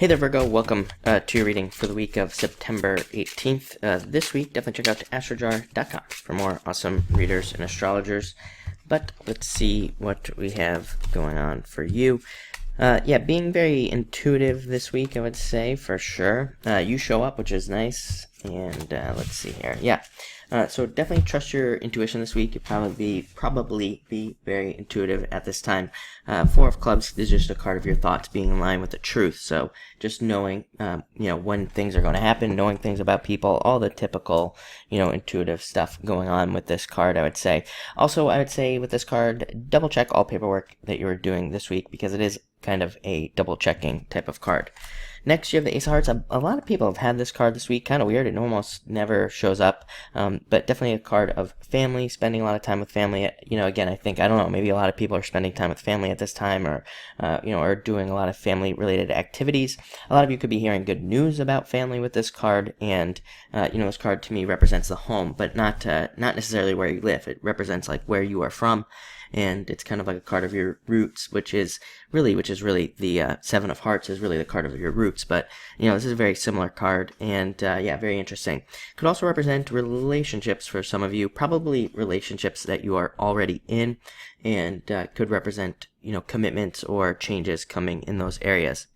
Hey there, Virgo. Welcome to your reading for the week of September 18th. This week, definitely check out astrojar.com for more awesome readers and astrologers. But let's see what we have going on for you. Being very intuitive this week, I would say, for sure. You show up, which is nice. And let's see here. So definitely trust your intuition this week. You'll probably be very intuitive at this time. Four of Clubs is just a card of your thoughts being in line with the truth. So just knowing, when things are going to happen, knowing things about people, all the typical, intuitive stuff going on with this card, I would say. Also, I would say with this card, double check all paperwork that you are doing this week because it is kind of a double checking type of card. Next, you have the Ace of Hearts. A lot of people have had this card this week. Kind of weird. It almost never shows up. But definitely a card of family, spending a lot of time with family. Again, I don't know, maybe a lot of people are spending time with family at this time or doing a lot of family-related activities. A lot of you could be hearing good news about family with this card. And, this card to me represents the home, but not necessarily where you live. It represents like where you are from. And it's kind of like a card of your roots, which is really the Seven of Hearts is really the card of your roots. But, this is a very similar card, and, very interesting. Could also represent relationships for some of you, probably relationships that you are already in, and could represent, commitments or changes coming in those areas.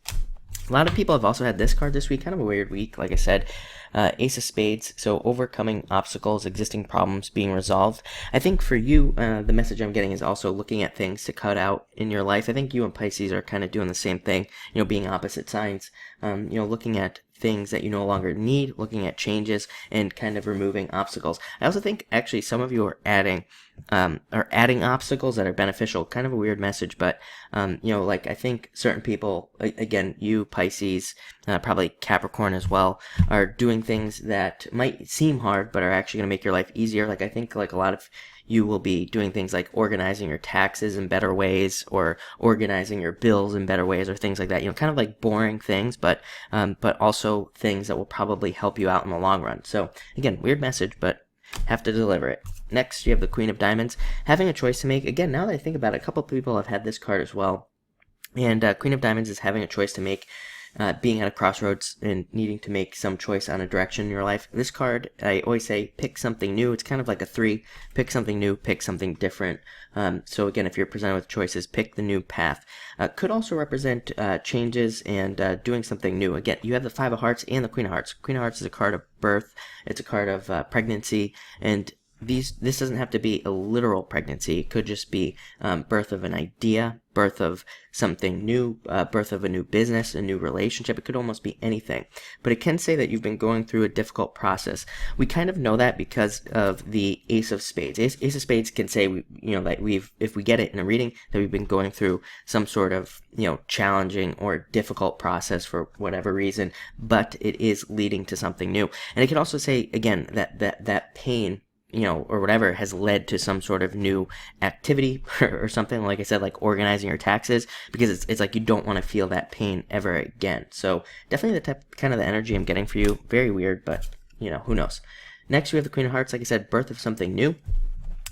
A lot of people have also had this card this week, kind of a weird week, like I said. Ace of Spades, so overcoming obstacles, existing problems being resolved. I think for you, the message I'm getting is also looking at things to cut out in your life. I think you and Pisces are kind of doing the same thing, being opposite signs, looking at things that you no longer need, looking at changes, and kind of removing obstacles. I also think actually some of you are adding obstacles that are beneficial. Kind of a weird message, but I think certain people, again, you Pisces, probably Capricorn as well, are doing things that might seem hard but are actually going to make your life easier. I think a lot of you will be doing things like organizing your taxes in better ways or organizing your bills in better ways or things like that. Kind of like boring things, but also things that will probably help you out in the long run. So again, weird message, but have to deliver it. Next, you have the Queen of Diamonds. Having a choice to make. Again, now that I think about it, a couple of people have had this card as well. And Queen of Diamonds is having a choice to make. Being at a crossroads and needing to make some choice on a direction in your life. This card, I always say, pick something new. It's kind of like a 3. Pick something new, pick something different. So again, if you're presented with choices, pick the new path. Could also represent changes and doing something new. Again, you have the Five of Hearts and the Queen of Hearts. Queen of Hearts is a card of birth. It's a card of pregnancy, and this doesn't have to be a literal pregnancy. It could just be birth of an idea, birth of something new, birth of a new business, a new relationship. It could almost be anything. But it can say that you've been going through a difficult process. We kind of know that because of the Ace of Spades. Ace of Spades can say, that if we get it in a reading, that we've been going through some sort of, challenging or difficult process for whatever reason, but it is leading to something new. And it can also say, again, that pain, or whatever has led to some sort of new activity or something, like I said, like organizing your taxes, because it's like you don't want to feel that pain ever again. So definitely kind of the energy I'm getting for you. Very weird, but who knows. Next, we have the Queen of Hearts, like I said, birth of something new.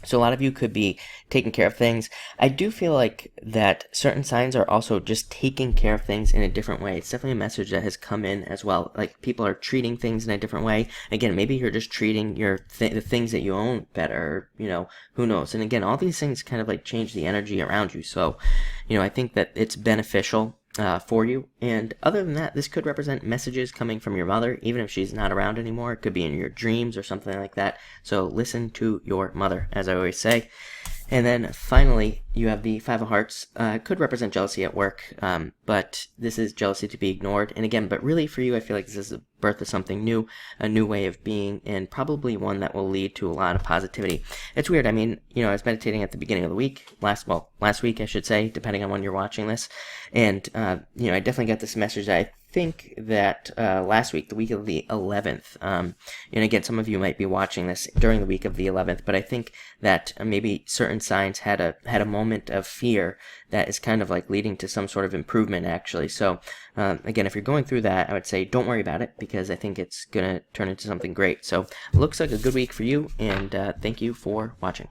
So a lot of you could be taking care of things. I do feel like that certain signs are also just taking care of things in a different way. It's definitely a message that has come in as well. Like people are treating things in a different way. Again, maybe you're just treating the things that you own better, who knows. And again, all these things kind of like change the energy around you. So, I think that it's beneficial for you. And other than that, this could represent messages coming from your mother, even if she's not around anymore. It could be in your dreams or something like that. So listen to your mother, as I always say. And then finally, you have the Five of Hearts. Could represent jealousy at work, but this is jealousy to be ignored. And again, but really for you, I feel like this is the birth of something new, a new way of being, and probably one that will lead to a lot of positivity. It's weird. I mean, I was meditating at the beginning of the week, last week, I should say, depending on when you're watching this. And, I definitely got this message that I think that last week, the week of the 11th, and again, some of you might be watching this during the week of the 11th, but I think that maybe certain signs had a moment of fear that is kind of like leading to some sort of improvement, actually. So again, if you're going through that, I would say don't worry about it, because I think it's going to turn into something great. So looks like a good week for you, and thank you for watching.